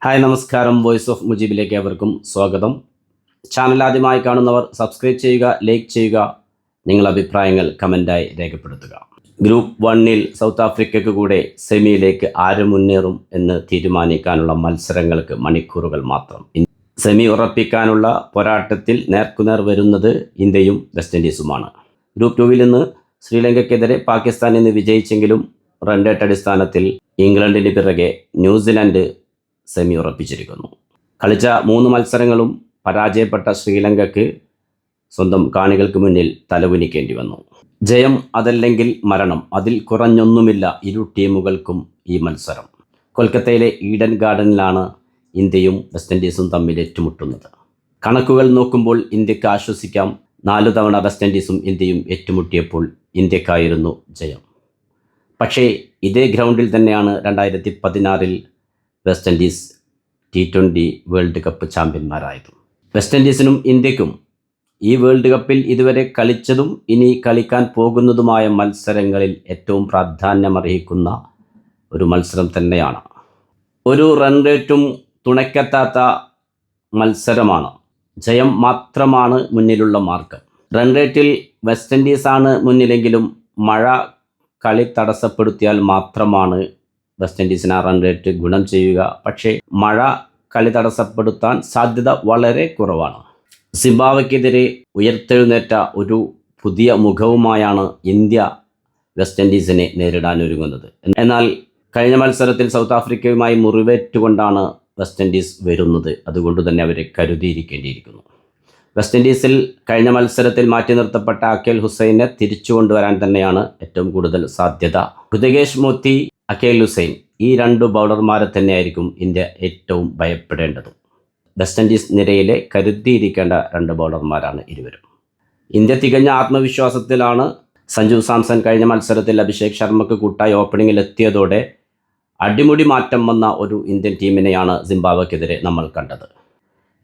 Hi നമസ്കാരം, voice of മുജീബിലേക്ക് ഏവർക്കും സ്വാഗതം. ചാനൽ ആദ്യമായി കാണുന്നവർ സബ്സ്ക്രൈബ് ചെയ്യുക, ലൈക്ക് ചെയ്യുക, നിങ്ങളുടെ അഭിപ്രായങ്ങൾ കമൻ്റായി രേഖപ്പെടുത്തുക. ഗ്രൂപ്പ് 1-ൽ സൗത്ത് ആഫ്രിക്കയ്ക്ക് കൂടെ സെമിയിലേക്ക് ആര് മുന്നേറും എന്ന് തീരുമാനിക്കാനുള്ള മത്സരങ്ങൾക്ക് മണിക്കൂറുകൾ മാത്രം. സെമി ഉറപ്പിക്കാനുള്ള പോരാട്ടത്തിൽ നേർക്കുനേർ വരുന്നത് ഇന്ത്യയും വെസ്റ്റ് ഇൻഡീസുമാണ്. ഗ്രൂപ്പ് 2-ൽ നിന്ന് ശ്രീലങ്കയ്ക്കെതിരെ പാകിസ്ഥാൻ ഇന്ന് വിജയിച്ചെങ്കിലും റൺ റേറ്റ് അടിസ്ഥാനത്തിൽ ഇംഗ്ലണ്ടിന് പിറകെ ന്യൂസിലാൻഡ് സെമി ഉറപ്പിച്ചിരിക്കുന്നു. കളിച്ച 3 മത്സരങ്ങളും പരാജയപ്പെട്ട ശ്രീലങ്കയ്ക്ക് സ്വന്തം കാണികൾക്ക് മുന്നിൽ തലകുനിക്കേണ്ടി വന്നു. ജയം അതല്ലെങ്കിൽ മരണം, അതിൽ കുറഞ്ഞൊന്നുമില്ല ഇരു ടീമുകൾക്കും ഈ മത്സരം. കൊൽക്കത്തയിലെ ഈഡൻ ഗാർഡനിലാണ് ഇന്ത്യയും വെസ്റ്റ് ഇൻഡീസും തമ്മിൽ ഏറ്റുമുട്ടുന്നത്. കണക്കുകൾ നോക്കുമ്പോൾ ഇന്ത്യക്ക് ആശ്വസിക്കാം. 4 തവണ വെസ്റ്റ് ഇൻഡീസും ഇന്ത്യയും ഏറ്റുമുട്ടിയപ്പോൾ ഇന്ത്യക്കായിരുന്നു ജയം. പക്ഷേ ഇതേ ഗ്രൗണ്ടിൽ തന്നെയാണ് 2016-ൽ West Indies T20 world cup ചാമ്പ്യന്മാരായത്. വെസ്റ്റ് ഇൻഡീസിനും ഇന്ത്യക്കും ഈ വേൾഡ് കപ്പിൽ ഇതുവരെ കളിച്ചതും ഇനി കളിക്കാൻ പോകുന്നതുമായ മത്സരങ്ങളിൽ ഏറ്റവും പ്രാധാന്യമർഹിക്കുന്ന ഒരു മത്സരം തന്നെയാണ്. ഒരു റൺ റേറ്റും തുണയ്ക്കെത്താത്ത മത്സരമാണ്. ജയം മാത്രമാണ് മുന്നിലുള്ള മാർഗം. റൺ റേറ്റിൽ വെസ്റ്റ് ഇൻഡീസാണ് മുന്നിലെങ്കിലും മഴ കളി തടസ്സപ്പെടുത്തിയാൽ മാത്രമാണ് വെസ്റ്റ് ഇൻഡീസിന് ആ റൺ റേറ്റ് ഗുണം ചെയ്യുക. പക്ഷേ മഴ കളി തടസ്സപ്പെടുത്താൻ സാധ്യത വളരെ കുറവാണ്. സിംബാബ്വെക്കെതിരെ ഉയർത്തെഴുന്നേറ്റ ഒരു പുതിയ മുഖവുമായാണ് ഇന്ത്യ വെസ്റ്റ് ഇൻഡീസിനെ നേരിടാൻ ഒരുങ്ങുന്നത്. എന്നാൽ കഴിഞ്ഞ മത്സരത്തിൽ സൗത്ത് ആഫ്രിക്കയുമായി മുറിവേറ്റുകൊണ്ടാണ് വെസ്റ്റ് ഇൻഡീസ് വരുന്നത്. അതുകൊണ്ട് തന്നെ അവരെ കരുതിയിരിക്കേണ്ടിയിരിക്കുന്നു. വെസ്റ്റ് ഇൻഡീസിൽ കഴിഞ്ഞ മത്സരത്തിൽ മാറ്റി നിർത്തപ്പെട്ട അക്കേൽ ഹുസൈനെ തിരിച്ചു കൊണ്ടുവരാൻ തന്നെയാണ് ഏറ്റവും കൂടുതൽ സാധ്യത. ഹൃതികേഷ് മോത്തി, അക്കേൽ ഹുസൈൻ, ഈ 2 ബൗളർമാരെ തന്നെയായിരിക്കും ഇന്ത്യ ഏറ്റവും ഭയപ്പെടേണ്ടത്. വെസ്റ്റ് ഇൻഡീസ് നിരയിലെ കരുതിയിരിക്കേണ്ട 2 ബൗളർമാരാണ് ഇരുവരും. ഇന്ത്യ തികഞ്ഞ ആത്മവിശ്വാസത്തിലാണ്. സഞ്ജു സാംസൺ കഴിഞ്ഞ മത്സരത്തിൽ അഭിഷേക് ശർമ്മയ്ക്ക് കൂട്ടായി ഓപ്പണിങ്ങിൽ എത്തിയതോടെ അടിമുടി മാറ്റം വന്ന ഒരു ഇന്ത്യൻ ടീമിനെയാണ് സിംബാബ്വെക്കെതിരെ നമ്മൾ കണ്ടത്.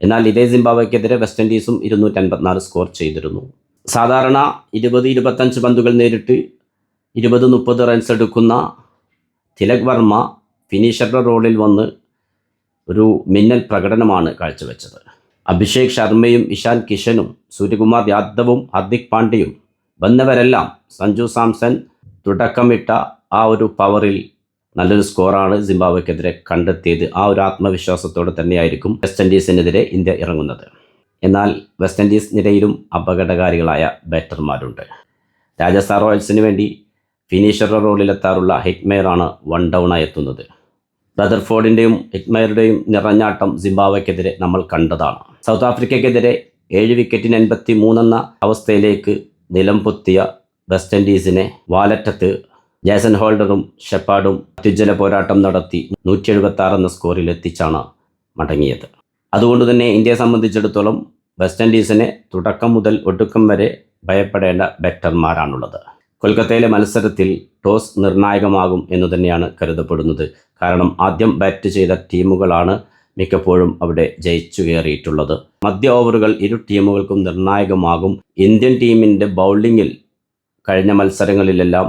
എന്നാൽ ഇതേ സിംബാബ്വെക്കെതിരെ വെസ്റ്റ് ഇൻഡീസും 254 സ്കോർ ചെയ്തിരുന്നു. സാധാരണ 20-25 പന്തുകൾ നേരിട്ട് 20-30 റൺസ് എടുക്കുന്ന തിലക് വർമ്മ ഫിനിഷറുടെ റോളിൽ വന്ന് ഒരു മിന്നൽ പ്രകടനമാണ് കാഴ്ചവെച്ചത്. അഭിഷേക് ശർമ്മയും ഇഷാൻ കിഷനും സൂര്യകുമാർ യാദവും ഹാർദിക് പാണ്ഡ്യയും വന്നവരെല്ലാം സഞ്ജു സാംസൺ തുടക്കമിട്ട ആ ഒരു പവറിൽ നല്ലൊരു സ്കോറാണ് സിംബാബ്വെക്കെതിരെ കണ്ടെത്തിയത്. ആ ഒരു ആത്മവിശ്വാസത്തോടെ തന്നെയായിരിക്കും വെസ്റ്റ് ഇൻഡീസിനെതിരെ ഇന്ത്യ ഇറങ്ങുന്നത്. എന്നാൽ വെസ്റ്റ് ഇൻഡീസ് നിരയിലും അപകടകാരികളായ ബാറ്റർമാരുണ്ട്. രാജസ്ഥാൻ റോയൽസിന് വേണ്ടി ഫിനിഷറുടെ റോളിലെത്താറുള്ള ഹിറ്റ്മെയറാണ് 1 ഡൗണായി എത്തുന്നത്. റദർഫോർഡിൻ്റെയും ഹിറ്റ്മെയറുടെയും നിറഞ്ഞാട്ടം സിംബാബ്വെക്കെതിരെ നമ്മൾ കണ്ടതാണ്. സൗത്ത് ആഫ്രിക്കയ്ക്കെതിരെ 7 വിക്കറ്റിന് 83 എന്ന അവസ്ഥയിലേക്ക് നിലം പൊത്തിയ വെസ്റ്റ് ഇൻഡീസിനെ വാലറ്റത്ത് ജേസൺ ഹോൾഡറും ഷെപ്പാർഡും അത്യുജ്വല പോരാട്ടം നടത്തി 176 എന്ന സ്കോറിൽ എത്തിച്ചാണ് മടങ്ങിയത്. അതുകൊണ്ട് തന്നെ ഇന്ത്യയെ സംബന്ധിച്ചിടത്തോളം വെസ്റ്റ് ഇൻഡീസിനെ തുടക്കം മുതൽ ഒടുക്കം വരെ ഭയപ്പെടേണ്ട ബാറ്റർമാരാണുള്ളത്. കൊൽക്കത്തയിലെ മത്സരത്തിൽ ടോസ് നിർണായകമാകും എന്ന് തന്നെയാണ് കരുതപ്പെടുന്നത്. കാരണം ആദ്യം ബാറ്റ് ചെയ്ത ടീമുകളാണ് മിക്കപ്പോഴും അവിടെ ജയിച്ചു കയറിയിട്ടുള്ളത്. മധ്യ ഓവറുകൾ ഇരു ടീമുകൾക്കും നിർണായകമാകും. ഇന്ത്യൻ ടീമിൻ്റെ ബൗളിങ്ങിൽ കഴിഞ്ഞ മത്സരങ്ങളിലെല്ലാം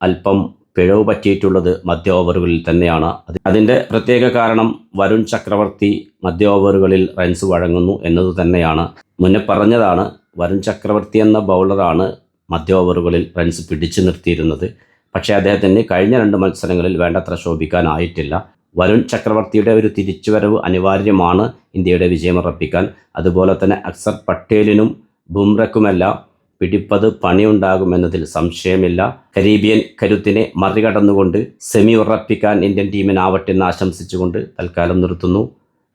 അല്പം പിഴവ് പറ്റിയിട്ടുള്ളത് മധ്യ ഓവറുകളിൽ തന്നെയാണ്. അതിൻ്റെ പ്രത്യേക കാരണം വരുൺ ചക്രവർത്തി മധ്യ ഓവറുകളിൽ റൺസ് വഴങ്ങുന്നു എന്നത് തന്നെയാണ്. മുന്നേ പറഞ്ഞതാണ്, വരുൺ ചക്രവർത്തി എന്ന ബൗളറാണ് മധ്യ ഓവറുകളിൽ റൺസ് പിടിച്ചു നിർത്തിയിരുന്നത്. പക്ഷേ അദ്ദേഹത്തിന് കഴിഞ്ഞ 2 മത്സരങ്ങളിൽ വേണ്ടത്ര ശോഭിക്കാനായിട്ടില്ല. വരുൺ ചക്രവർത്തിയുടെ ഒരു തിരിച്ചുവരവ് അനിവാര്യമാണ് ഇന്ത്യയുടെ വിജയമുറപ്പിക്കാൻ. അതുപോലെ തന്നെ അക്സർ പട്ടേലിനും ബുംറയ്ക്കുമെല്ലാം പിടിപ്പത് പണിയുണ്ടാകുമെന്നതിൽ സംശയമില്ല. കരീബിയൻ കരുത്തിനെ മറികടന്നുകൊണ്ട് സെമി ഉറപ്പിക്കാൻ ഇന്ത്യൻ ടീമിനാവട്ടെ എന്ന് ആശംസിച്ചുകൊണ്ട് തൽക്കാലം നിർത്തുന്നു.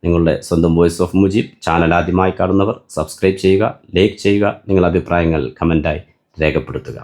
നിങ്ങളുടെ സ്വന്തം വോയിസ് ഓഫ് മുജീബ്. ചാനൽ ആദ്യമായി കാണുന്നവർ സബ്സ്ക്രൈബ് ചെയ്യുക, ലൈക്ക് ചെയ്യുക, നിങ്ങളുടെ അഭിപ്രായങ്ങൾ കമൻ്റായി രേഖപ്പെടുത്തുക.